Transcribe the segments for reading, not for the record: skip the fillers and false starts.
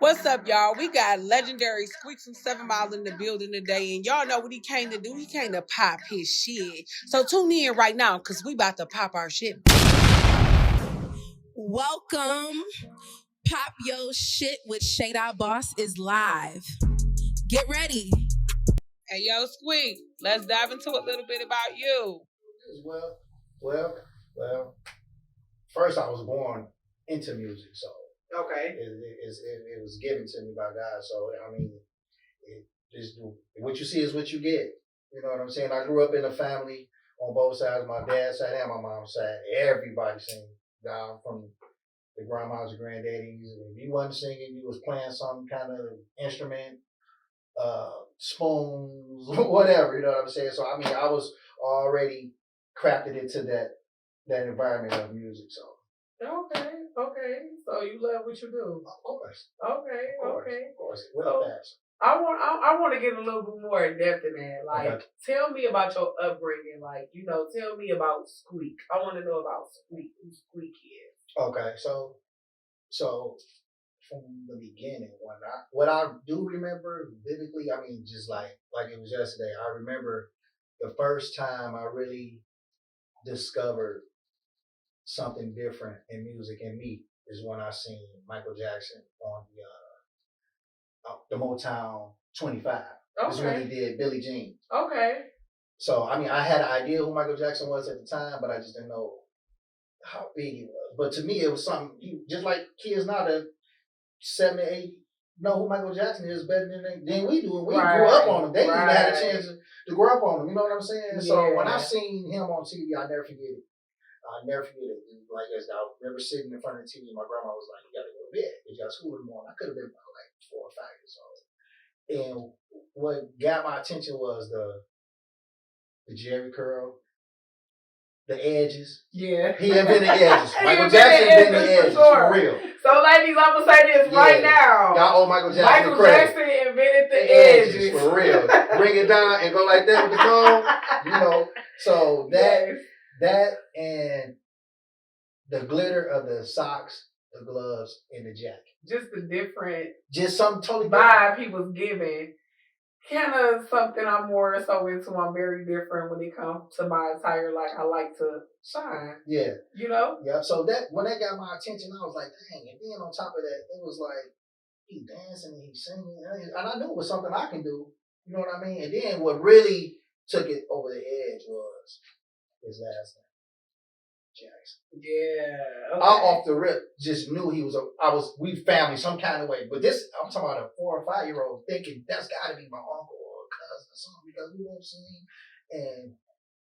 What's up, y'all? We got legendary Squeak from 7 Mile in the building today, and y'all know what he came to do. He came to pop his shit. So tune in right now, because we about to pop our shit. Welcome. Popyoshit with Shade Our Boss is live. Get ready. Hey, yo, Squeak, let's dive into a little bit about you. Well. First, I was born into music, so Okay. it was given to me by God. So I mean, what you see is what you get. You know what I'm saying? I grew up in a family on both sides, my dad's side and my mom's side. Everybody sang, down from the grandmas and granddaddies. If you wasn't singing, you was playing some kind of instrument, spoons, whatever. You know what I'm saying? So I mean, I was already crafted into that environment of music. So Okay. So you love what you do. of course. Okay. Of course. With So, a passion. I want to get a little bit more in depth in that. Like, Okay. Tell me about your upbringing. Like, tell me about Squeak. I want to know about Squeak. Who Squeak is. Okay, so from the beginning, what I do remember vividly, I mean, just like it was yesterday. I remember the first time I really discovered something different in music and me is when I seen Michael Jackson on the Motown 25. This is when he did Billie Jean. Okay. So I mean, I had an idea who Michael Jackson was at the time, but I just didn't know how big he was. But to me, it was something. Just like kids now that 7 to 8 know who Michael Jackson is better than we do, and we grew up on him. They didn't even have a chance to grow up on him. You know what I'm saying? Yeah. So when I seen him on TV, I never forget it. Like I remember sitting in front of the TV, my grandma was like, "You gotta go to bed. You got school in the morning." I could have been like 4 or 5 years old. And what got my attention was the Jerry curl, the edges. Yeah. He invented edges. Michael Jackson invented edges for real. So, ladies, I'm gonna say this right now. Y'all owe Michael Jackson Michael credit. Jackson invented the edges for real. Bring it down and go like that with the comb. So that and the glitter of the socks, the gloves, and the jacket. Just the different. Just something totally vibe he was giving. Kind of something I'm more so into. I'm very different when it comes to my attire. Like, I like to shine. Yeah. Yeah. So when that got my attention, I was like, dang. And then on top of that, it was like, he dancing and he singing. And I knew it was something I can do. You know what I mean? And then what really took it over the edge was his last name. Jackson. Yeah. Okay. I off the rip just knew we family some kind of way. But this, I'm talking about a 4 or 5 year old thinking that's got to be my uncle or cousin or something because we don't sing. And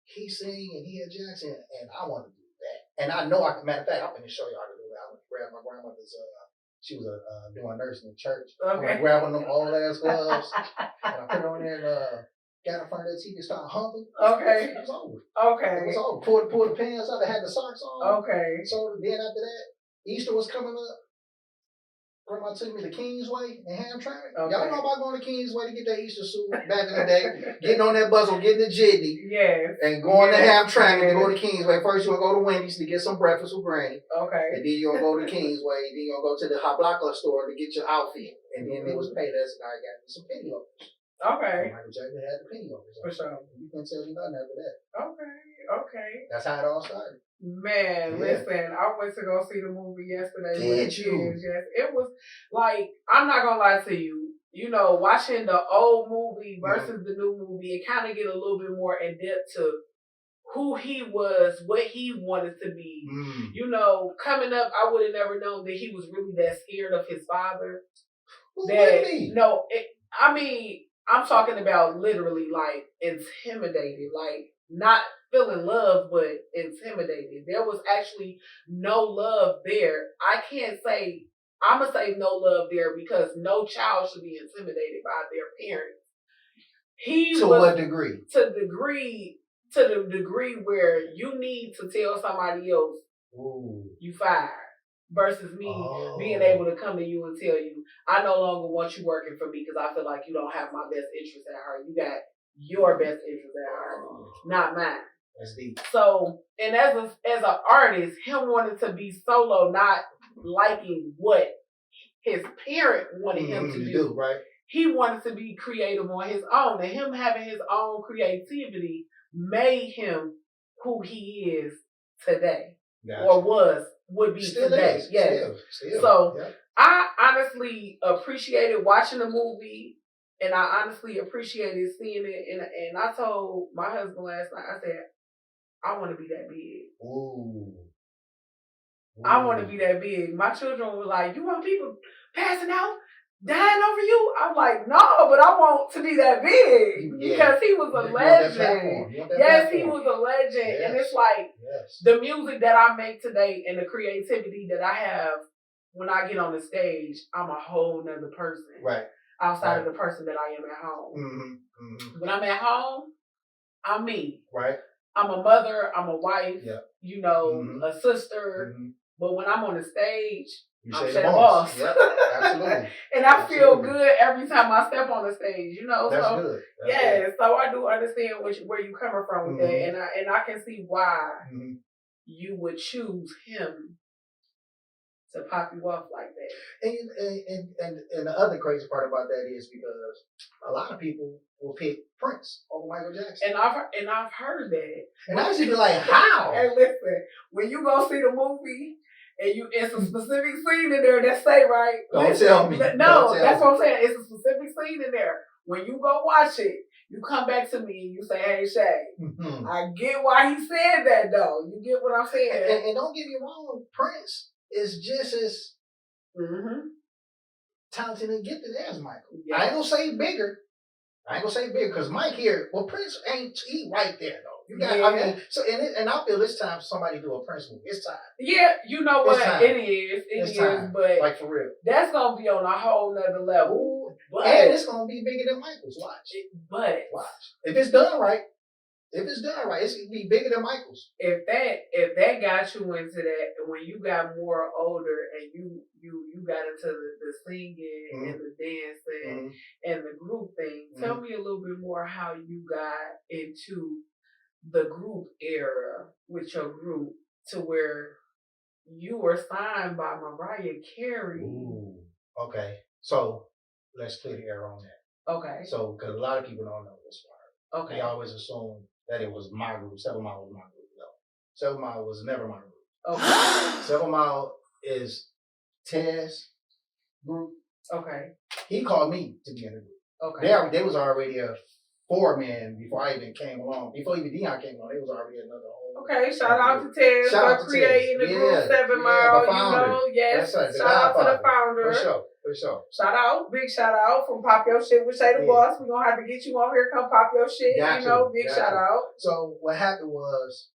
he sing and he had Jackson and I want to do that. And I know matter of fact, I'm going to show you how to do that. I went to grab my grandmother's, she was doing nursing in church. Okay. I grabbed one of them old ass gloves and I put it on there and got in front of that TV and started humping. Okay. It was over. Okay. It was over. Pulled the pants up. I had the socks on. Okay. So then after that, Easter was coming up. Grandma took me to Kingsway and Hamtramck. Okay. Y'all know about going to Kingsway to get that Easter suit back in the day. Getting on that bus or getting the jitney. Yes. And going to Hamtramck and go to Kingsway. First you'll go to Wendy's to get some breakfast with grain. Okay. And then you'll go to Kingsway. Then you'll go to the Hot Blocker store to get your outfit. And then it was paid us and I got me some penny loafers. Okay. Michael Jackson had the penny loafers. For sure. You can't tell me nothing after that. Okay. That's how it all started. Man, listen, I went to go see the movie yesterday. Did you? Yes. It was like, I'm not gonna lie to you. Watching the old movie versus the new movie, it kind of get a little bit more in depth to who he was, what he wanted to be. Coming up, I would have never known that he was really that scared of his father. I'm talking about literally like intimidated, like not feeling love, but intimidated. There was actually no love there. I'm going to say no love there because no child should be intimidated by their parents. What degree? To the degree where you need to tell somebody else you fired. Versus me being able to come to you and tell you, I no longer want you working for me because I feel like you don't have my best interest at heart. You got your best interest at heart, not mine. That's deep. So, and as an artist, him wanting to be solo, not liking what his parent wanted him to do. Right. He wanted to be creative on his own, and him having his own creativity made him who he is today, or would be still today. Is. Yes. Still. So yep. I honestly appreciated watching the movie, and I honestly appreciated seeing it. And I told my husband last night, I said, I want to be that big. Ooh. I want to be that big. My children were like, you want people passing out, dying over you? I'm like, no, but I want to be that big because he was a legend. Yes, he was a legend. Yes. And it's like the music that I make today and the creativity that I have when I get on the stage, I'm a whole nother person. Right. Outside of the person that I am at home. Mm-hmm. Mm-hmm. When I'm at home, I'm me. Right. I'm a mother, I'm a wife, you know, a sister. Mm-hmm. But when I'm on the stage, I'm the boss. Yep, absolutely. And I feel good every time I step on the stage, you know. That's so good. That's good. So I do understand where you're coming from with that, and I can see why you would choose him to pop you off like that. And the other crazy part about that is because a lot of people will pick Prince over Michael Jackson. And I've heard that. And I just be like, how? And listen, when you go see the movie and it's a specific scene in there that say, right? Don't tell me. No, that's what I'm saying. It's a specific scene in there. When you go watch it, you come back to me and you say, hey, Shay, I get why he said that, though. You get what I'm saying? And don't get me wrong, Prince is just as talented and gifted as Michael. Yeah. I ain't gonna say bigger. Because Mike here, Prince he right there though. You got, I mean, so and I feel it's time for somebody to do a Prince movie. It's time. Yeah, you know what? It is, but like for real. That's gonna be on a whole nother level. And it's gonna be bigger than Michael's. Watch. If it's done right, it's gonna be bigger than Michael's. If that got you into that, when you got more older and you got into the singing and the dancing and the group thing, tell me a little bit more how you got into the group era with your group to where you were signed by Mariah Carey. Ooh, okay. So let's clear the air on that. Okay. So, because a lot of people don't know this part. Okay. They always assume that it was my group. 7 Mile was my group. No. 7 Mile was never my group. Okay. 7 Mile is Tez's group. Okay. He called me to be in the group. Okay. They was already a 4-man before I even came along. Before even Dion came along, they was already another whole. Okay, shout out to Tez for creating the group 7 Mile. You know, yes. Right. Shout out to the founder. For sure. Shout out, big shout out from Popyoshit with Shay the Boss. We're gonna have to get you on here, come Popyoshit. Big shout out. So what happened was,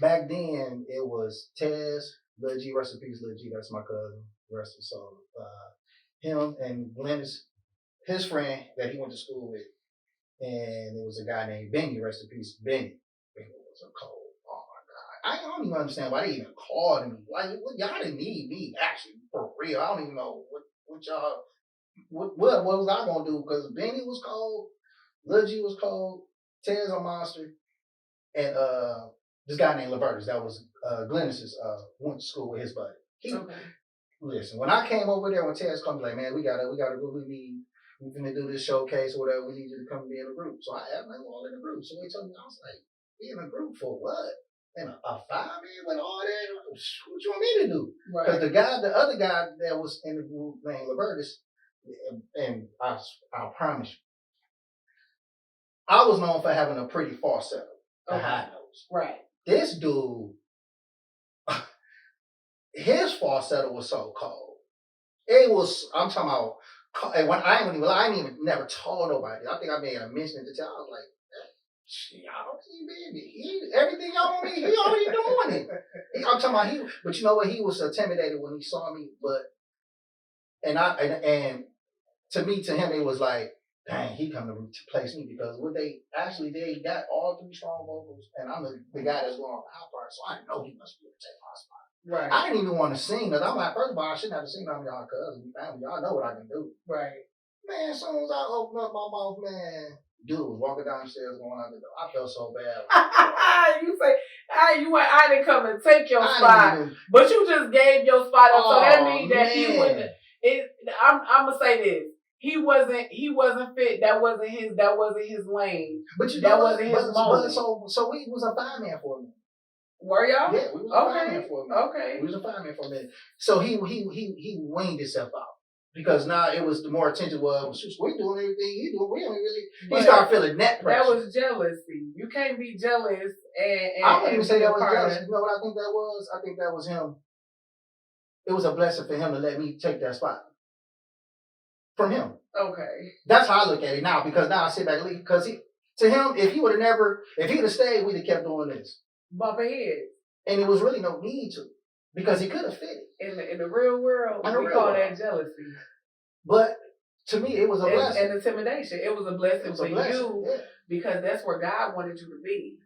back then it was Tez, Lil G, rest in peace, Lil G, that's my cousin, rest of soul. Him and Glennis, his friend that he went to school with, and there was a guy named Benny, rest in peace, Benny. Benny was a cold. Oh my God. I don't even understand why they even called me. Like, y'all didn't need me, actually, for real. I don't even know what y'all, what was I gonna do? Because Benny was cold, Lil G was cold, Tez a monster, and this guy named Lavertus, that was Glennis's, went to school with his buddy. Listen, when I came over there, when Tez come like, man, we gotta go, we're gonna do this showcase or whatever, we need you to come be in a group. So I asked them all in a group. So they told me, I was like, be in a group for what? And a 5-man with all that? What you want me to do? Because the other guy that was in the group named Lavertus, and I promise you, I was known for having a pretty falsetto, a high notes. Right. This dude, his falsetto was so cold. It was, I'm talking about, and when I ain't even never told nobody. I think I may have mentioned it to y'all. I was like, y'all don't see baby. Everything y'all want me, he already doing it. I'm talking about but you know what? He was intimidated when he saw me. But and to him, it was like, dang, he come to place me because they got all 3 strong vocals, and I'm the guy that's going on the high part, so I know he must be able to take my spot. Right. I didn't even want to sing because I'm like, first of all, I shouldn't have to sing on y'all cousins, family. Y'all know what I can do. Right. Man, as soon as I open up my mouth, man, Dude was walking downstairs going out the door. I felt so bad. You say, I didn't come and take your spot, but you just gave your spot up. So that means that he wouldn't. I'm gonna say this. He wasn't fit. That wasn't his lane. But you that know wasn't his moment. So we was a fireman for a minute. Were y'all? Yeah, we was a fireman for a minute. Okay. We was a fireman for a minute. So he weaned himself out. Because now it was the more attention was, we're doing everything you do. We don't really. He started feeling that pressure. That was jealousy. You can't be jealous and I wouldn't even say that was jealousy. You know what I think that was? I think that was him. It was a blessing for him to let me take that spot from him. Okay. That's how I look at it now. Because now I sit back and leave. Because to him, if he'd have stayed, we'd have kept doing this. Bumping heads. And it was really no need to. Because he could have fit it. In the real world, we call that jealousy. But to me, it was a blessing. And intimidation. It was a blessing for you because that's where God wanted you to be.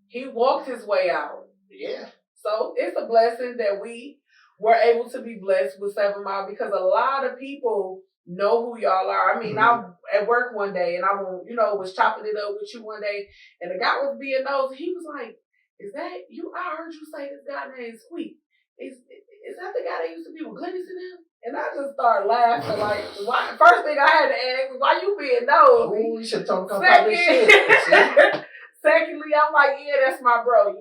He walked his way out. Yeah. So it's a blessing that we were able to be blessed with 7 Mile because a lot of people know who y'all are. I mean, I'm at work one day and I was chopping it up with you one day and the guy was being nosy. He was like, "Is that you? I heard you say this guy named Squeak. Is that the guy that used to be with Glennis and him?" And I just started laughing. Like, why? First thing I had to ask was, "Why you being nosy?" Oh, you should have told him to come this shit. Secondly, I'm like, "Yeah, that's my bro,"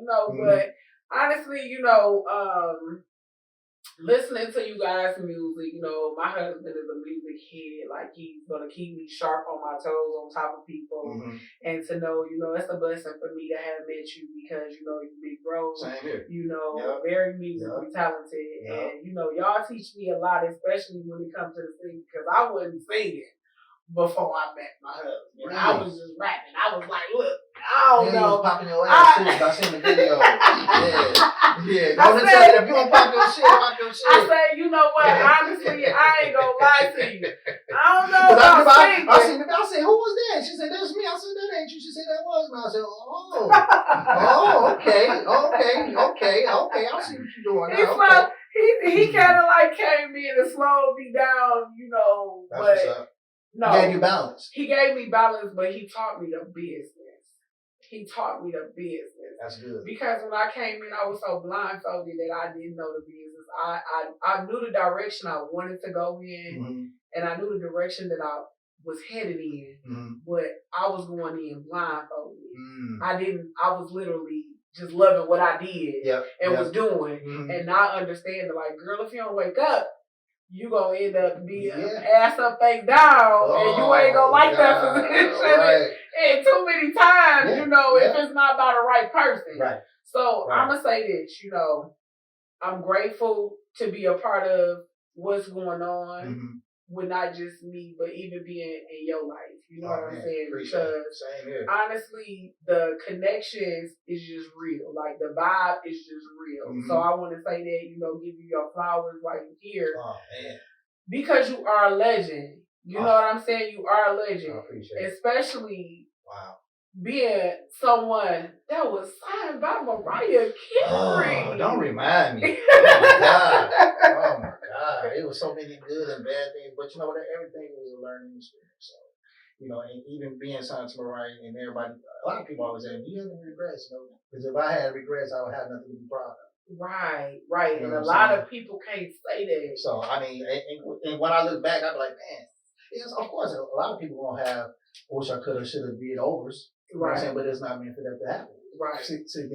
But honestly, listening to you guys' music, my husband is a music head. Like, he's gonna keep me sharp on my toes, on top of people, and to know, it's a blessing for me to have met you because you big bro, same here. Very musically talented, and y'all teach me a lot, especially when it comes to the singing, because I wasn't singing before I met my husband. I was just rapping. I was like, look, I don't know. You was popping your ass too. I seen the video. Yeah. Don't tell you if you don't pop your shit, pop your shit. I said, you know what? Honestly, I ain't gonna lie to you. I don't know about singing. I said, who was that? She said, that's me. I said, that ain't you. She said, that was me. I said, okay. I see what you're doing. He kind of like came in and slowed me down, That's but. What's up. No, he gave you balance. He gave me balance, but he taught me the business. That's good. Because when I came in, I was so blindfolded that I didn't know the business. I knew the direction I wanted to go in, and I knew the direction that I was headed in, but I was going in blindfolded. I was literally just loving what I did was doing, and not understanding, like, girl, if you don't wake up, you gonna end up being ass up, face down, and you ain't gonna like that position and too many times, if it's not by the right person. Right. So I'm gonna say this, I'm grateful to be a part of what's going on with not just me, but even being in your life. You know what I'm saying? Because honestly, the connections is just real. Like, the vibe is just real. So I want to say that, give you your flowers while you're here. Oh, man. Because you are a legend. You know what I'm saying? You are a legend. I appreciate it. Especially being someone that was signed by Mariah Carey. Oh, don't remind me. Oh my God. It was so many good and bad things, but everything was a learning experience. So, and even being signed to Mariah and everybody, a lot of people always say, "Do you have any regrets?" Because if I had regrets, I would have nothing to be proud of. Right. And a lot of people can't say that. So, I mean, and when I look back, I'm like, man, yes, of course, a lot of people gonna have wish I could have, should have, did overs. You know what I'm saying? But it's not meant for that to happen. Right. See,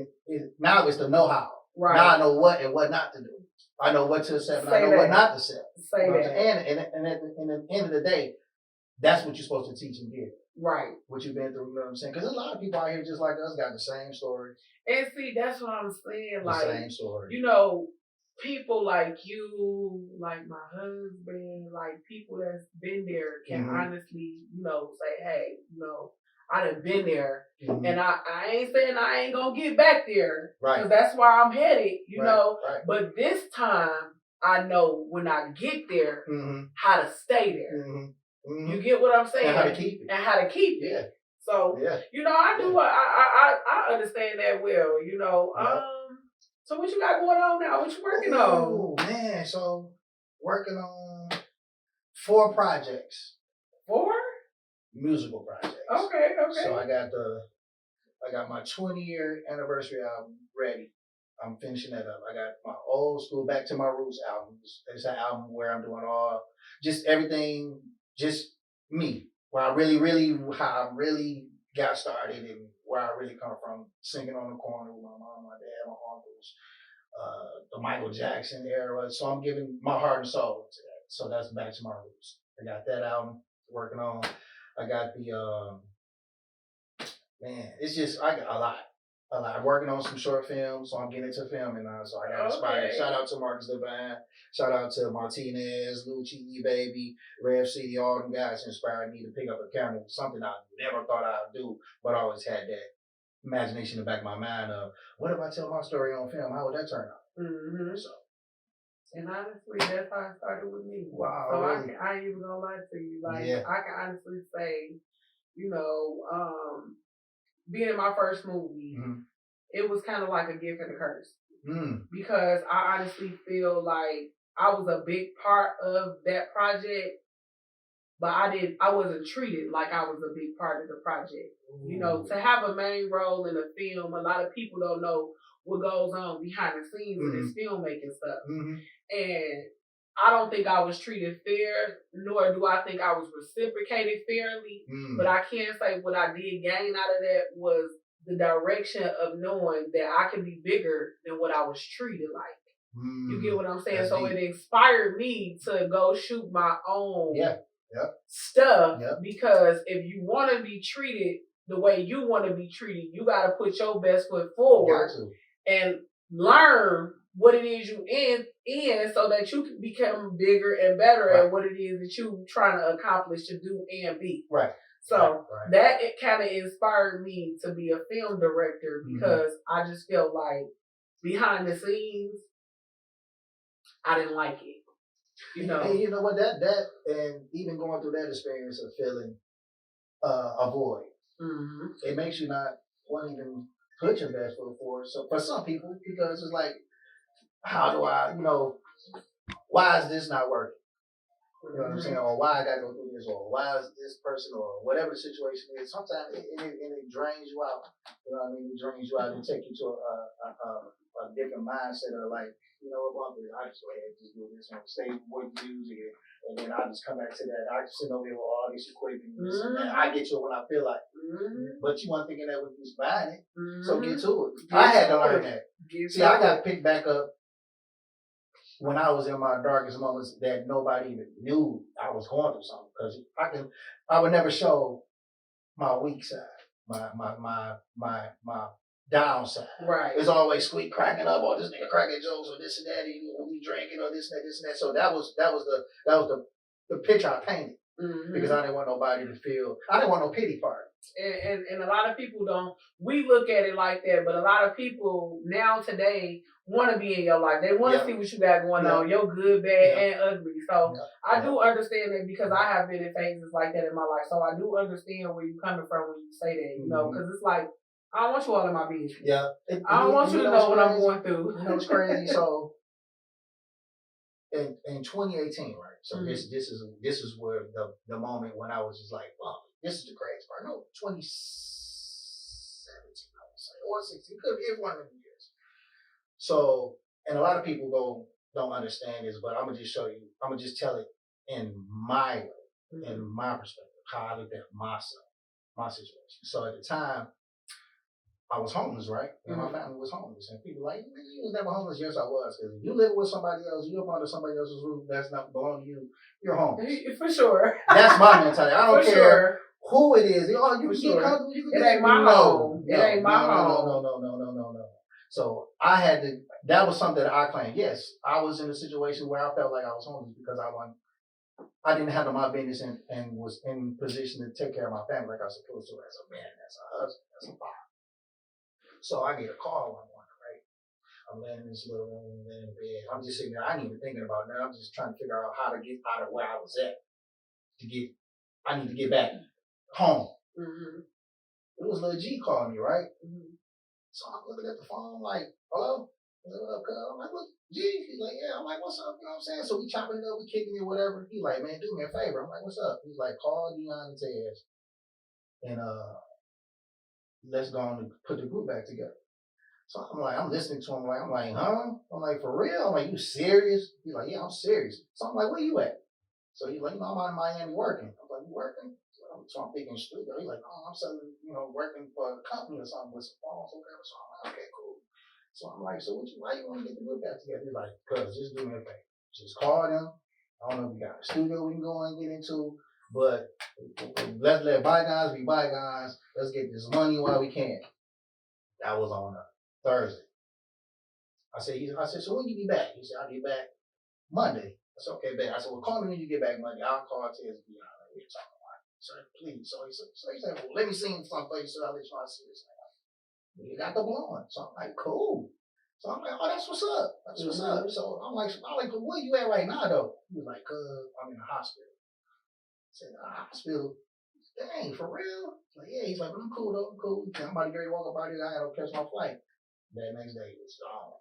now it's the know-how. Right. Now I know what and what not to do. I know what to accept and I know what not to accept. Say that. And at the end of the day, that's what you're supposed to teach and give. Right. What you've been through, you know what I'm saying? Because a lot of people out here just like us got the same story. And see, that's what I'm saying. Like, the same story. People like you, like my husband, like people that's been there can honestly, say, hey, I done been there. And I ain't saying I ain't gonna get back there. Right. Because that's where I'm headed, know. Right. But this time, I know when I get there, how to stay there. You get what I'm saying? And how to keep it. Yeah. So, I do. I understand that well. So what you got going on now? What you working on? Oh man, so working on 4 projects. 4? musical projects. Okay. So I got my 20-year anniversary album ready. I'm finishing that up. I got my old school Back to My Roots album. It's an album where I'm doing just everything, just me. Where I how I really got started and where I really come from. Singing on the corner with my mom, my dad, my uncles, the Michael Jackson era. So I'm giving my heart and soul to that. So that's Back to My Roots. I got that album working on. I got the man, it's just I got a lot. I'm working on some short films, so I'm getting into filming now. So I got inspired. Okay. Shout out to Marcus Devine. Shout out to Martinez, Lucci, E-Baby, Rev City. All them guys inspired me to pick up a camera. Something I never thought I'd do, but I always had that imagination in the back of my mind of, what if I tell my story on film? How would that turn out? Mm-hmm. So, and honestly, that's how it started with me. Wow. So Really? I ain't even gonna lie to you. Like, yeah. I can honestly say, being in my first movie, it was kind of like a gift and a curse. Because I honestly feel like I was a big part of that project, but I wasn't treated like I was a big part of the project. Ooh. To have a main role in a film, a lot of people don't know what goes on behind the scenes of this filmmaking stuff. And I don't think I was treated fair, nor do I think I was reciprocated fairly. But I can say what I did gain out of that was the direction of knowing that I can be bigger than what I was treated like. You get what I'm saying? So it inspired me to go shoot my own stuff. Because if you want to be treated the way you want to be treated, you got to put your best foot forward and learn what it is you in so that you can become bigger and better at what it is that you're trying to accomplish to do and be. Right. So that it kind of inspired me to be a film director because I just felt like behind the scenes, I didn't like it. And you know what? That and even going through that experience of feeling a void, it makes you not want to even put your best foot forward. So for some people, because it's like, how do I, why is this not working? You know what I'm saying? Or why I got to go through this? Or why is this person? Or whatever the situation is. Sometimes it drains you out. You know what I mean? It drains you out and take you to a different mindset of like, I just go ahead and just do this and stay with music. And then I just come back to that. I just sit over here with all this equipment. And I get to it when I feel like. But you weren't thinking that when you was buying it. So get to it. I had to learn that. See, I got picked back up when I was in my darkest moments that nobody even knew I was going through something, because I would never show my weak side, my downside. Right. It's always Squeak cracking up, or this nigga cracking jokes, or this and that, and we drinking, or this and that. So that was the picture I painted because I didn't want nobody to feel. I didn't want no pity party. And a lot of people don't. We look at it like that, but a lot of people now today want to be in your life. They want to see what you got going on, your good, bad, and ugly. So I do understand that because I have been in phases like that in my life. So I do understand where you're coming from when you say that, because it's like, I don't want you all in my business. Yeah. I don't want you to know what I'm going through. It's crazy. So in 2018, right? So this is where the moment when I was just like, well, this is the crazy part. No, 2017, I would say, or 16. It could be one of them years. So, and a lot of people don't understand this, but I'm gonna just show you. I'm gonna just tell it in my way, in my perspective, how I looked at myself, my situation. So at the time, I was homeless, right? And my family was homeless, and people were like, you was never homeless. Yes, I was. Because if you live with somebody else, you up under somebody else's roof that's not belong to you, you're homeless. For sure. That's my mentality. I don't care who it is. Oh, you can get comfortable. It ain't my home. It ain't my home. No. So I had to. That was something that I claimed. Yes, I was in a situation where I felt like I was homeless because I didn't handle my business and was in position to take care of my family like I was supposed to as a man, as a husband, as a father. So I get a call one morning, right? I'm laying in this little room, laying in bed. I'm just sitting there. I ain't even thinking about that. I'm just trying to figure out how to get out of where I was at. I need to get back home. It was Lil G calling me, right? So I'm looking at the phone, I'm like, hello? What up, cuz? I'm like, look, G. He's like, yeah. I'm like, what's up? You know what I'm saying? So we chopping it up, we kicking it, whatever. He's like, man, do me a favor. I'm like, what's up? He's like, call Deon and Tez and let's go on and put the group back together. So I'm listening to him, I'm like, huh? I'm like, for real? I'm like, you serious? He's like, yeah, I'm serious. So I'm like, where you at? So he's like, I'm out in Miami working. I'm like, you working? So I'm thinking studio. He's like, oh, I'm selling, working for a company or something with some phones or whatever. So I'm like, okay, cool. So I'm like, so why you want to get the group back together? He's like, cause just do me a favor. Just call them. I don't know if we got a studio we can go and get into, but let's let bygones be bygones. Let's get this money while we can. That was on Thursday. I said, so when you get back? He said, I'll get back Monday. I said, okay, babe. I said, well, call me when you get back Monday. I'll call TSB. We're talking about it. So please. So he said, well, let me sing something for you so I'll let you know I see this. You got the blowing. So I'm like, cool. So I'm like, oh, that's what's up. That's what's up. So I'm like, where you at right now, though? He was like, I'm in the hospital. I said, the hospital? Dang, for real? Like, yeah. He's like, I'm cool, though. I'm cool. I'm about to get ready to walk up out here. I had to catch my flight. That next day, he was gone.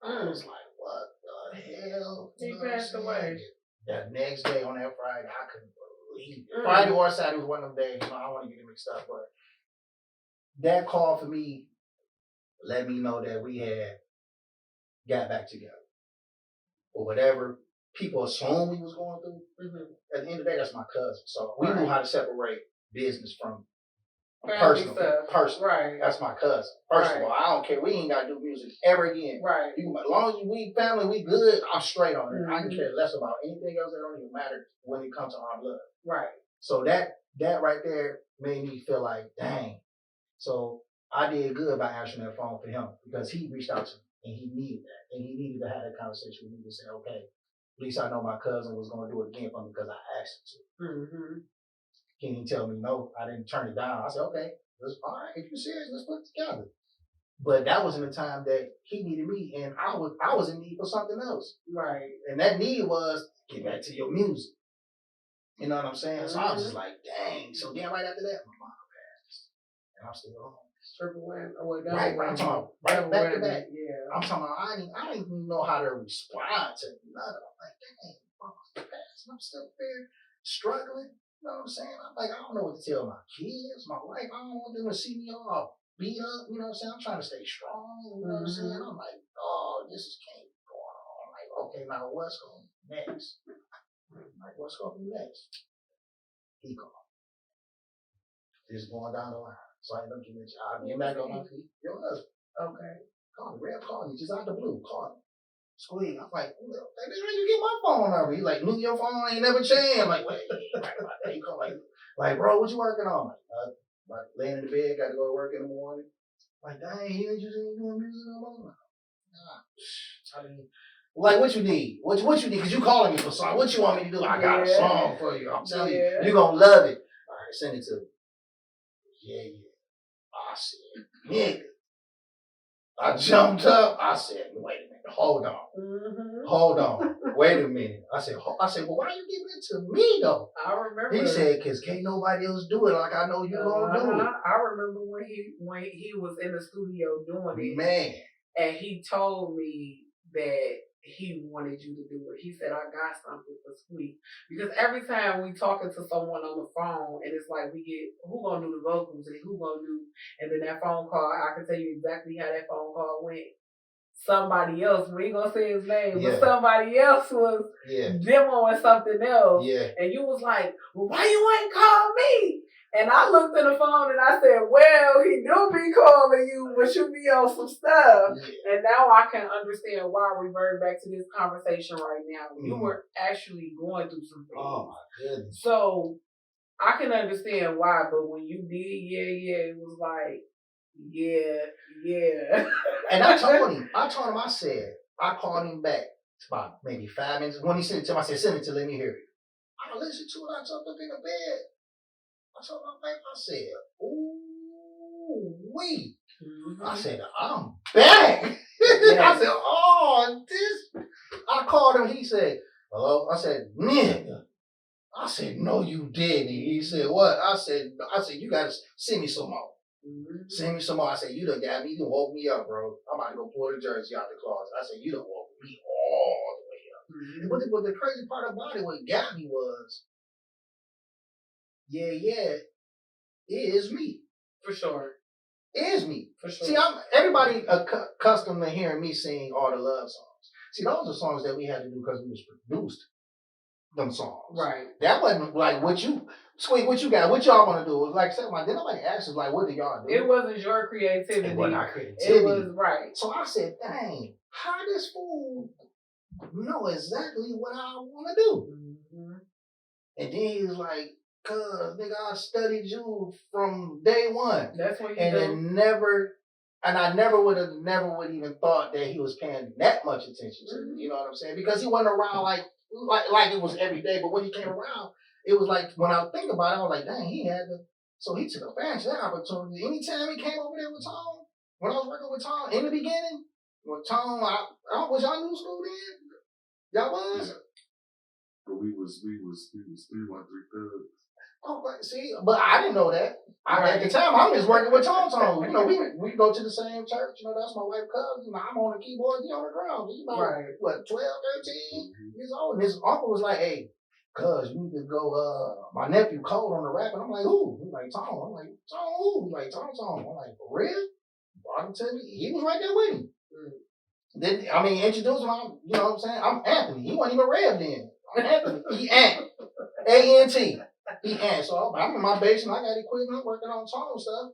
I was like, what the hell? He passed away. That next day on that Friday, I couldn't believe it. Friday or Saturday was one of them days. I don't want to get it mixed up, but that call for me let me know that we had got back together. Or whatever people assume we was going through. At the end of the day, that's my cousin. So we knew how to separate business from personal stuff. Right. That's my cousin. First of all, I don't care. We ain't got to do music ever again. Right. As long as we family, we good, I'm straight on it. I can care less about anything else. That don't even matter when it comes to our blood. Right. So that right there made me feel like, dang. So I did good by answering that phone for him because he reached out to me and he needed that. And he needed to have that conversation with me to say, okay, at least I know my cousin was going to do it again for me because I asked him to. Can he tell me no? I didn't turn it down. I said, okay, all right, if you're serious, let's put it together. But that was in the time that he needed me and I was in need for something else. Right. And that need was get back to your music. You know what I'm saying? So I was just like, dang. So then right after that, my mom passed. And I'm still home. Triple win. Right, I'm talking about back to back. Yeah. I'm talking about I didn't even know how to respond to none of them. Like, dang, mom's passed. And I'm still there struggling. You know what I'm saying? I'm like, I don't know what to tell my kids, my wife. I don't want them to see me all beat up. You know what I'm saying? I'm trying to stay strong. You know what I'm saying? I'm like, oh, this is can't be going on. I'm like, okay, now what's going next? Like, what's going next? He called. Just going down the line. So I ended up giving I'll get back on my feet. Your husband. Okay. Call me. Red called me just out the blue. Call me. Squeak. I'm like, baby, how you get my phone number? He's like, your phone ain't never changed. I'm like, wait. He called like, bro, what you working on? Like laying in the bed, got to go to work in the morning. Like, dang, you ain't doing music no more. Nah. I mean, like, what you need? What you need? Because you calling me for something. What you want me to do? I got a song for you. I'm telling you, you're going to love it. All right, send it to me. Yeah. I said, nigga. I jumped up. I said, wait a minute. Hold on. Wait a minute. I said, well, why are you giving it to me, though? I remember. He said, because can't nobody else do it like I know you're going to do it. I remember when he was in the studio doing it. Man. And he told me that he wanted you to do it. He said, I got something for Squeak. Because every time we talking to someone on the phone, and it's like we get, who gonna do the vocals and who gonna do, and then that phone call, I can tell you exactly how that phone call went. Somebody else, we ain't gonna say his name, but somebody else was demoing something else. Yeah. And you was like, well, why you ain't call me? And I looked at the phone and I said, well, he do be calling you, but you be on some stuff. Yeah. And now I can understand why I revert back to this conversation right now. You were actually going through some things. Oh, my goodness. So I can understand why, but when you did, it was like, yeah. And I told him, I said, I called him back about maybe 5 minutes. When he sent it to me, I said, send it to let me hear it. I listened to it, I jumped up in the bed. I told my wife, I said, ooh, wait. I said, I'm back. I said, oh, this. I called him, he said, hello? I said, nigga. I said, no, you didn't. He said, what? I said, you got to send me some more. Send me some more. I said, you done got me. You done woke me up, bro. I'm about to go pull the jersey out the closet. I said, you done woke me all the way up. But the crazy part about it, what got me was, is me. For sure. Is me. For sure. See, everybody accustomed to hearing me sing all the love songs. See, those are songs that we had to do because we was produced them songs. Right. That wasn't like what you, Squeak, what you got, what y'all want to do. Like I said, did nobody ask us, like, what do y'all do? It wasn't your creativity. It wasn't our creativity. It was, right. So I said, dang, how this fool know exactly what I want to do? Mm-hmm. And then he was like, cuz, nigga, I studied you from day one. That's what you and do. I never would even thought that he was paying that much attention to me. You know what I'm saying? Because he wasn't around like it was every day. But when he came around, it was like, when I think about it, I was like, dang, he had to. So he took advantage of that opportunity. Anytime he came over there with Tom, when I was working with Tom in the beginning, with Tom, was y'all new school then? Y'all was? But we was 313 Thugs. Oh, see, but I didn't know that. At the time, I'm just working with Tom. You know, we go to the same church. You know, that's my wife, cousin. You know, I'm on the keyboard, he on the drums. He's about, what, 12, 13 years old. And his uncle was like, hey, cuz, you need to go, my nephew Cole on the rap. And I'm like, who? He's like, Tom. I'm like, Tom who? He's like, Tom. I'm like, for real? Brought him to me. He was right there with him. Then, introduced him. You know what I'm saying? I'm Anthony. He wasn't even Rev then. I'm Anthony. He Ant. A-N-T. So I'm in my basement. I got equipment. I'm working on song stuff.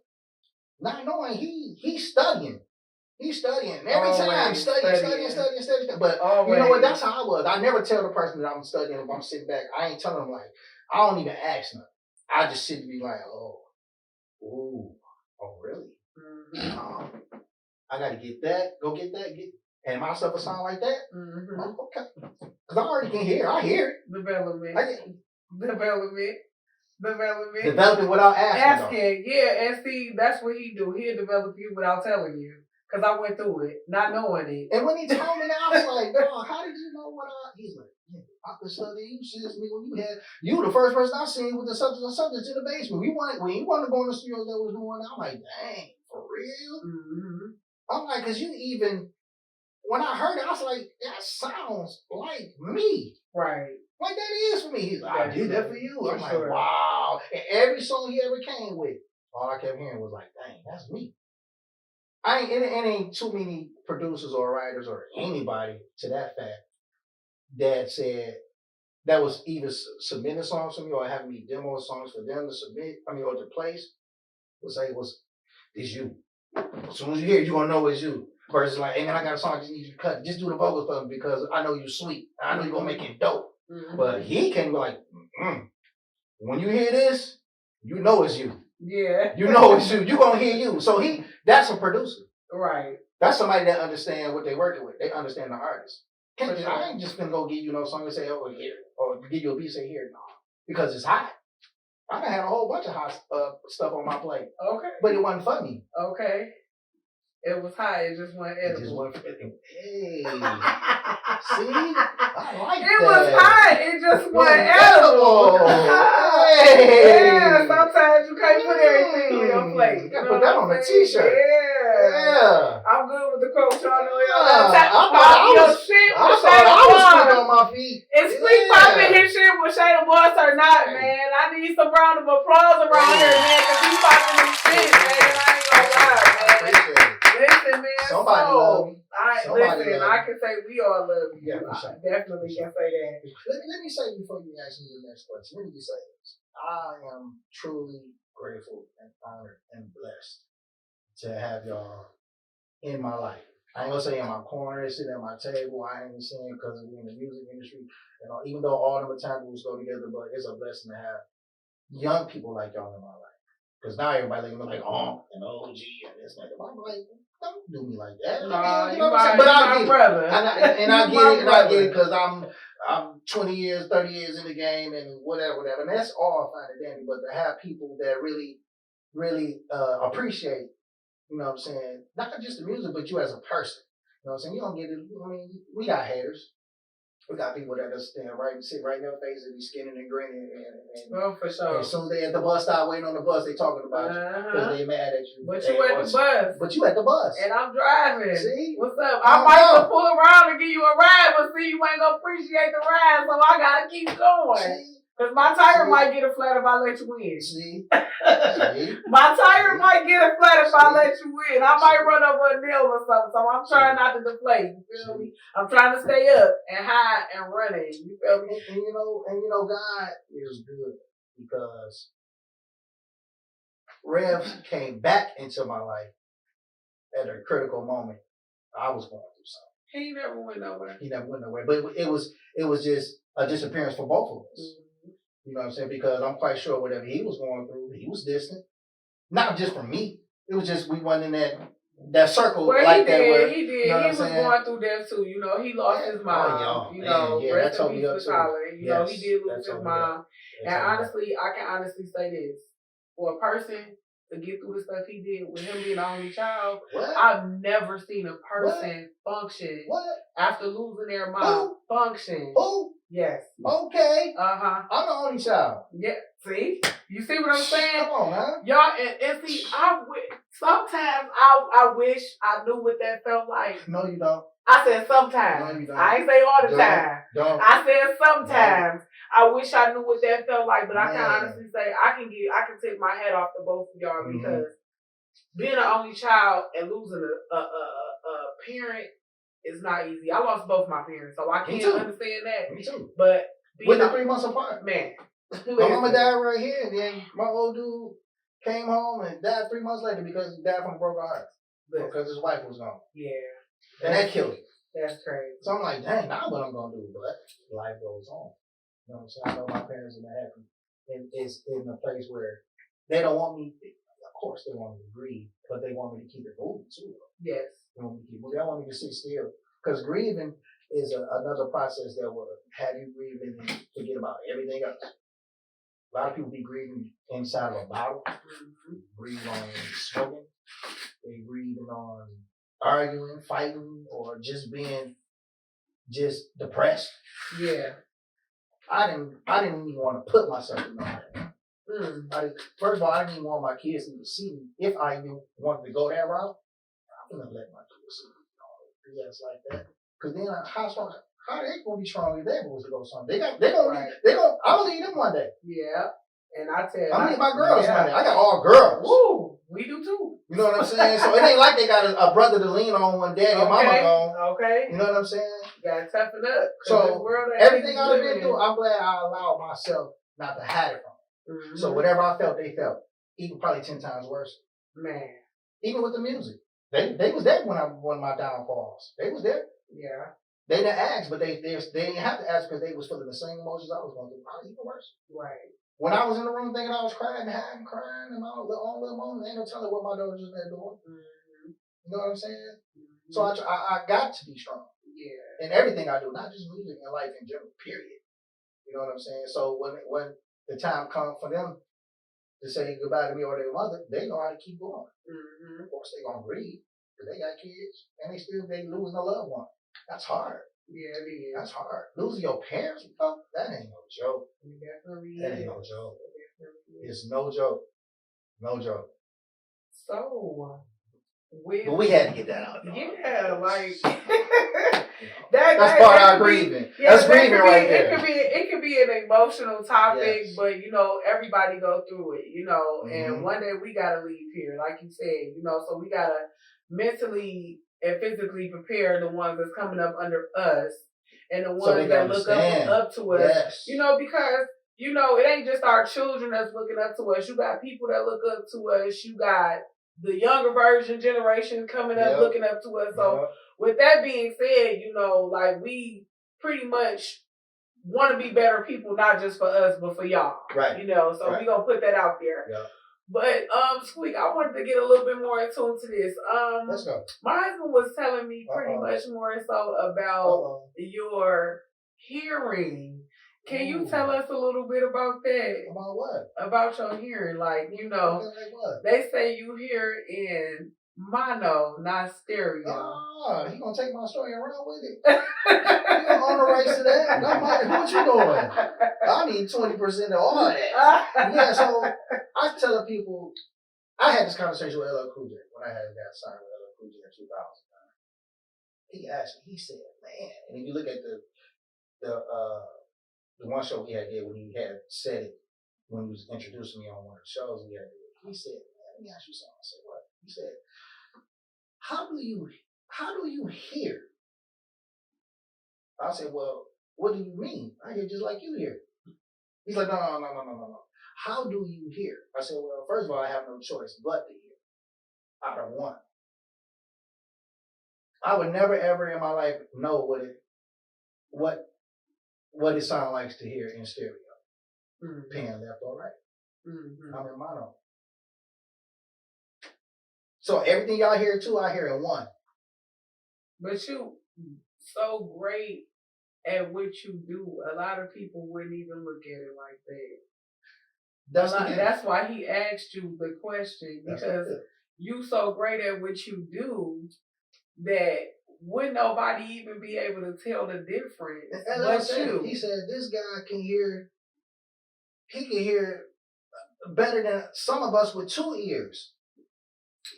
Not knowing he's studying. He's studying every time. Studying. But you know what? That's how I was. I never tell the person that I'm studying if I'm sitting back. I ain't telling them, like, I don't even ask them. I just sit and be like, oh really? Mm-hmm. I got to get that. Go get that. And my stuff will sound like that. Mm-hmm. Okay. Because I already can hear. I hear it. Developing without asking. Yeah, and see, that's what he do. He'll develop you without telling you. Because I went through it, not knowing it. And when he told me that, I was like, bro, how did you know what he's like, I could study you since me when you the first person I seen with the subjects in the basement. When you wanted to go in the studio that was doing that, I'm like, dang, for real? Mm-hmm. I'm like, because when I heard it, I was like, that sounds like me. Right. Like that is for me. He's like, I did that for you. I'm like, wow. And every song he ever came with, all I kept hearing was like, dang, that's me. It ain't too many producers or writers or anybody to that fact that said that was either submitting songs for me or having me demo songs for them to submit, or to place, would say it's you. As soon as you hear it, you're gonna know it's you. Versus like, hey man, I got a song, I just need you to cut it. Just do the vocals for me because I know you're sweet. I know you're gonna make it dope. Mm-hmm. But he came like, when you hear this, you know it's you. Yeah. You know it's you. You're gonna hear you. So that's a producer. Right. That's somebody that understands what they're working with. They understand the artist. I ain't just gonna go give you no song and say, oh, here. Or give you a beat and say, here. No. Because it's hot. I done had a whole bunch of hot stuff on my plate. Okay. But it wasn't funny. Okay. It was hot. It just wasn't edible. It just wasn't. Hey. See? I like it was hot. It just wasn't edible. Hey. Yeah, sometimes you can't put everything on your plate. You gotta put that on a t-shirt. Yeah. I'm good with the quote. Y'all know I was on my feet. Is Squeak popping his shit with Shayna Boss or not, man? I need some round of applause around here, man, because he's popping his shit, man. I ain't gonna lie, man. Listen, man. Somebody love me. I can say we all love you. Yeah, I definitely can say that. Let me say before you ask me the next question, let me just say this. I am truly grateful and honored and blessed to have y'all in my life. I ain't gonna say in my corner, sitting at my table. I ain't saying because we're in the music industry. Even though all the metabolites go together, but it's a blessing to have young people like y'all in my life. Because now everybody looking like and OG and this and that. I'm like, don't do me like that. Nah, you know what I'm saying? But I get brother. I get it because I'm 20 years, 30 years in the game and whatever. And that's all fine and dandy. But to have people that really, really appreciate, you know what I'm saying, not just the music, but you as a person. You know what I'm saying? You don't get it. We got haters. We got people that just sit right in their face and be skinning and grinning. Oh, for sure. As soon as they at the bus stop waiting on the bus, they talking about you because they mad at you. But you at the bus. But you at the bus. And I'm driving. See? What's up? I might pull around and give you a ride, but see, you ain't gonna appreciate the ride, so I gotta keep going. Because my tire might get a flat if I let you win. See? My tire might get a flat if I let you win. I might run over a nail or something. So I'm trying not to deflate. You feel me? I'm trying to stay up and high and running. You feel me? And you know, God is good because Rev came back into my life at a critical moment. I was going through something. He never went nowhere. He never went nowhere. But it was just a disappearance for both of us. Mm-hmm. You know what I'm saying? Because I'm quite sure whatever he was going through, he was distant. Not just from me. It was just we wasn't in that circle well, like he that. Did. He did. You know he was going through that too. You know, he lost his mom. You know, rest in peace to Tyler. You know, he did lose his mom. And honestly, I can honestly say this: for a person to get through the stuff he did with him being the only child, I've never seen a person function after losing their mom. Function. Who? Yes. Okay. Uh-huh. I'm the only child. Yeah. See? You see what I'm saying? Come on, man. Y'all, and see, sometimes I wish I knew what that felt like. No, you don't. I said sometimes. No, you don't. I ain't say all the time. Don't. I said sometimes. I wish I knew what that felt like, but I can Man. honestly say I can take my hat off to both of y'all because being an only child and losing a parent is not easy. I lost both my parents, so I can't understand that. Me too. But within 3 months apart, man. My mama died right here, and then my old dude came home and died 3 months later because he died from a broken heart because his wife was gone. Yeah, and that killed him. That's crazy. So I'm like, dang, now what I'm gonna do? But life goes on. You know what I'm saying? I know my parents are happy, and it's in a place where they don't want me. Of course, they want me to grieve, but they want me to keep it moving too. Yes. They want me to keep moving. They don't want me to sit still because grieving is another process that will have you grieving and forget about everything else. A lot of people be grieving inside of a bottle, grieving on smoking, they grieving on arguing, fighting, or just being depressed. Yeah. I didn't even want to put myself in that. First of all, I didn't even want my kids to see me. If I even wanted to go that route, I wouldn't let my kids see me. Yes, like that. Because then how they gonna be strong if they was to go something? I'm gonna leave them one day. Yeah. And I tell you, I'm gonna leave my girls one day. I got all girls. Woo, we do too. You know what I'm saying? So it ain't like they got a brother to lean on when daddy and mama gone. Okay. You know what I'm saying? You gotta toughen up. So everything I've been through, I'm glad I allowed myself not to hide it from them. So whatever I felt, they felt. Even probably 10 times worse. Man. Even with the music. They was there when my downfalls. They was there. Yeah. They didn't ask, but they didn't have to ask because they was feeling the same emotions I was going through. Probably even worse. Right. When I was in the room thinking I was crying and crying and all little moments, ain't no telling what my daughter was there doing. You know what I'm saying? So I got to be strong. Yeah. In everything I do, not just music and life in general, period. You know what I'm saying? So when the time comes for them to say goodbye to me or their mother, they know how to keep going. Of course, they gonna grieve because they got kids and they losing a loved one. That's hard. Yeah, it is. That's hard. Losing your parents, that ain't no joke. It definitely that ain't no joke. It's no joke. No joke. So, but we had to get that out. Yeah, like that's part of our grieving. Yeah, that's grieving right there. It could be an emotional topic, but everybody go through it, and one day we gotta leave here, like you said, so we gotta mentally and physically prepare the ones that's coming up under us and the ones that look up to us. Because it ain't just our children that's looking up to us. You got people that look up to us. You got the younger generation coming up looking up to us. So with that being said, we pretty much want to be better people, not just for us, but for y'all. Right. So we gonna put that out there. Yeah. But Squeak, I wanted to get a little bit more in tune to this. Let's go. My husband was telling me pretty much more so about your hearing. Can you tell us a little bit about that? About what? About your hearing. Like, they say you hear in mono, not stereo. He gonna take my story and run with it. You don't own the rights to that. What you doing? I need 20% of all of that. Yeah, so I tell people, I had this conversation with LL Cool J when I had got signed with LL Cool J in 2009. He asked me, he said, man, and if you look at the one show we had did when he had said it when he was introducing me on one of the shows we had did. He said, "Man, let me ask you something." I said, "What?" He said, how do you hear?" I said, "Well, what do you mean? I hear just like you hear." He's like, "No. How do you hear?" I said, "Well, first of all, I have no choice but to hear out of one. I would never ever in my life know what it sounds like to hear in stereo, pan left or right. I'm in mono. So everything y'all hear too, I hear in one." But you so great at what you do. A lot of people wouldn't even look at it like that. That's why he asked you the question, because you so great at what you do that wouldn't nobody even be able to tell the difference. But you. He said this guy can hear. He can hear better than some of us with 2 ears.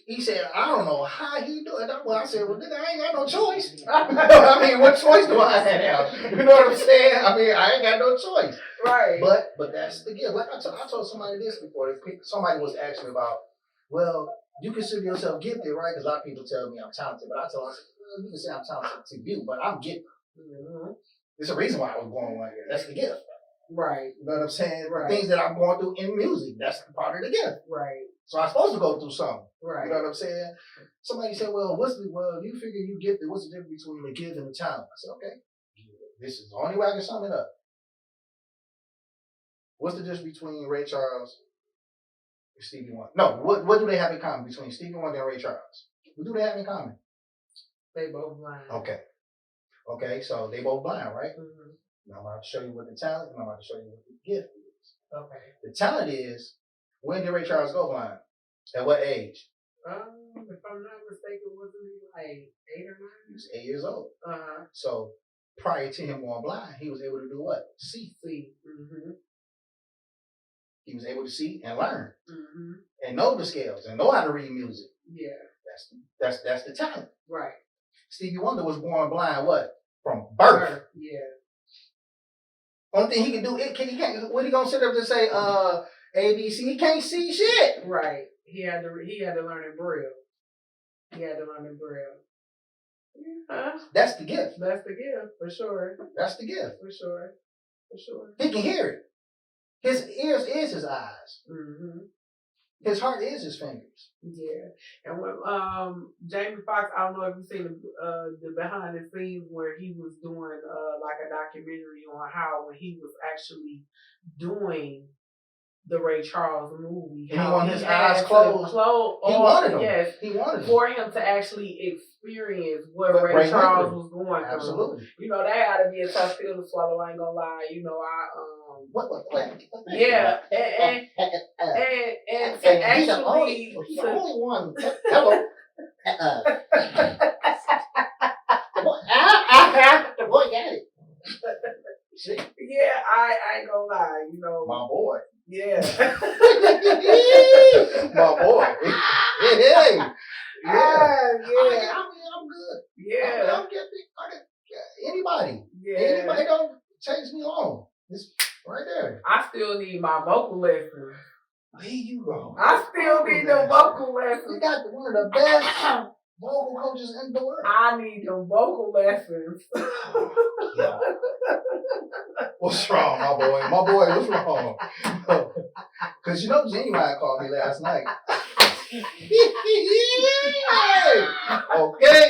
He said, "I don't know how he do it." Well, I said, "Well, nigga, I ain't got no choice." I mean, what choice do I have? You know what I'm saying? I mean, I ain't got no choice. Right. But that's the gift. Like I told somebody this before. Somebody was asking about, well, you consider yourself gifted, right? Because a lot of people tell me I'm talented. But I told them, well, you can say I'm talented to you, but I'm gifted. There's a reason why I was born like that. That's the gift. Right. You know what I'm saying? Right. The things that I'm going through in music, that's the part of the gift. Right. So I'm supposed to go through something. Right. You know what I'm saying? Somebody said, well, you figure you gifted, what's the difference between the gift and the talent? I said, okay, this is the only way I can sum it up. What's the difference between Ray Charles and Stevie Wonder? No, what do they have in common between Stevie Wonder and Ray Charles? What do they have in common? They both blind. Okay, so they both blind, right? Now I'm about to show you what the talent and I'm about to show you what the gift is. Okay. The talent is, when did Ray Charles go blind? At what age? If I'm not mistaken, wasn't he like 8 or 9? He was 8 years old. So prior to him going blind, he was able to do what? See. He was able to see and learn and know the scales and know how to read music. Yeah. That's the talent. Right. Stevie Wonder was born blind. What? From birth. Yeah. Only thing he can do, what he gonna sit up and say, ABC? He can't see shit. Right. He had to learn in Braille. That's the gift. That's the gift, for sure. That's the gift. For sure. He can hear it. His ears is his eyes. His heart is his fingers. Yeah. And when Jamie Foxx, I don't know if you've seen the behind the scenes where he was doing like a documentary on how when he was actually doing the Ray Charles movie. And he wanted his eyes closed. He wanted them. Yes. He wanted them. For him to actually experience what Ray Charles was going through. Absolutely. You know, that had to be a tough pill to swallow, I ain't gonna lie. You know, What? Yeah. And to actually... He's the only one. Hello. The boy got it. Yeah, I ain't gonna lie, you know. My boy. Yeah. My boy. Hey. Yeah. I'm good. Yeah. I'm getting anybody. Yeah. Anybody don't takes me long. It's right there. I still need my vocal lessons. There you go. I still need the vocal lessons. You got one of the best vocal coaches in the world. I need the vocal lessons. Yeah. What's wrong, my boy? My boy, what's wrong? Because you know Genuine called me last night. Okay.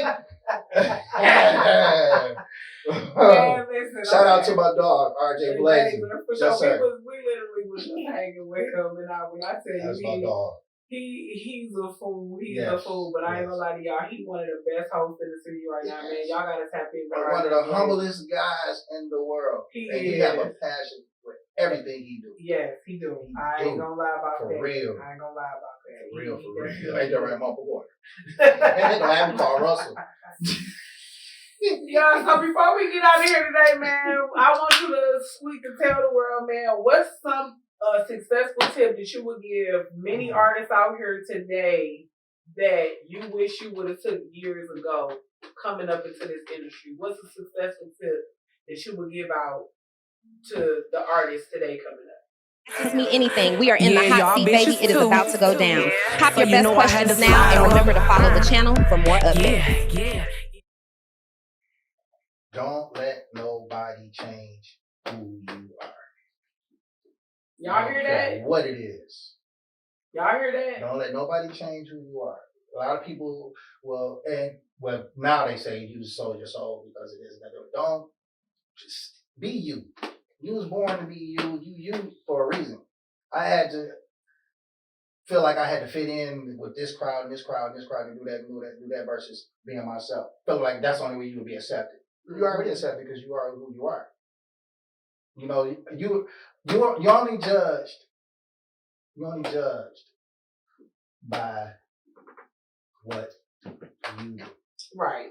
Man, listen, shout out to my dog, RJ Blazing. Yes, sir. We literally was just hanging with him, and when I tell you, that's my dog. He's a fool. He's a fool, but I ain't gonna lie to y'all. He's one of the best hosts in the city right now, man. Y'all gotta tap in. One of the humblest guys in the world. He have a passion for everything he do. Yes, he do. I ain't gonna lie about that. For real. I ain't gonna lie about that. For real. Ain't that right, my boy? Ain't no have call Russell. Yeah, so before we get out of here today, man, I want you to Squeak and tell the world, man, what's some successful tip that you would give many artists out here today that you wish you would have took years ago coming up into this industry? What's a successful tip that you would give out to the artists today coming up? Ask me anything. We are in the Yeah, hot y'all seat, baby. bitches It is too. about to go down. Yeah. Pop So your you best know I had questions to now, slide and on. remember to follow the channel for more updates. Yeah. Don't let nobody change who you are. Y'all hear that? What it is. Y'all hear that? Don't let nobody change who you are. A lot of people now they say you sold your soul because it is negative. Don't just be you. You was born to be you for a reason. I had to feel like I had to fit in with this crowd and this crowd and this crowd and do that versus being myself. Feel like that's the only way you would be accepted. You already accepted because you are who you are. You know, you're only judged by what you do. Right.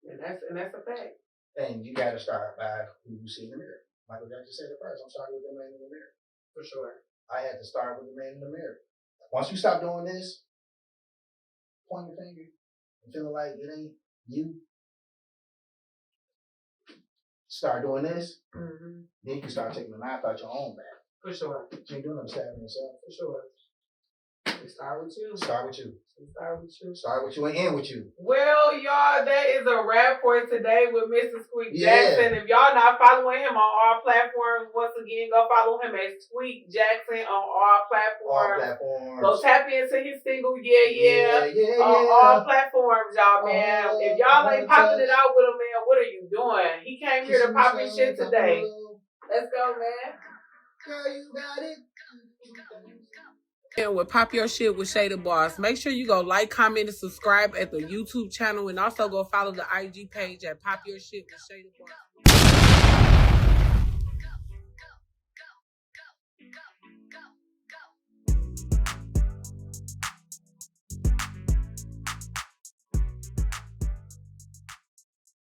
And that's a fact. And you gotta start by who you see in the mirror. Michael Jackson said it first. I'm starting with the man in the mirror. For sure. I had to start with the man in the mirror. Once you stop doing this, pointing your finger and feeling like it ain't you, start doing this, then you can start taking the knife out your own back. For sure. You ain't doing nothing stabbing yourself. For sure. It start with you. Start with you. Start with you. Start with you and end with you. Well, y'all, that is a wrap for today with Mr. Squeak Yeah. Jackson. If y'all not following him on all platforms, once again, go follow him at Squeak Jackson on all platforms. Go tap into his single, Yeah. On all platforms, y'all, man. If y'all ain't popping it out with him, man, what are you doing? He came here to pop his shit today. Let's go, man. Girl, you got it. And with Pop Your Shit with Shada Boss. Make sure you go like, comment, and subscribe at the YouTube channel, and also go follow the IG page at Pop Your Shit with Shada Boss.